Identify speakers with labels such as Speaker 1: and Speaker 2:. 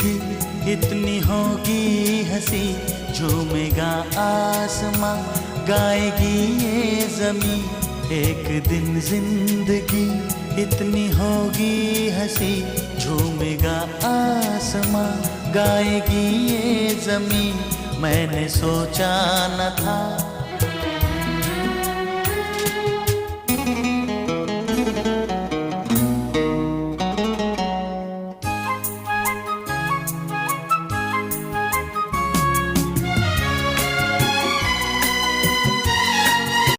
Speaker 1: जिंदगी इतनी होगी हंसी, झूमेगा आसमां, गाएगी ये जमीन। एक दिन जिंदगी इतनी होगी हंसी, झूमेगा आसमां, गाएगी ये जमीन। मैंने सोचा न था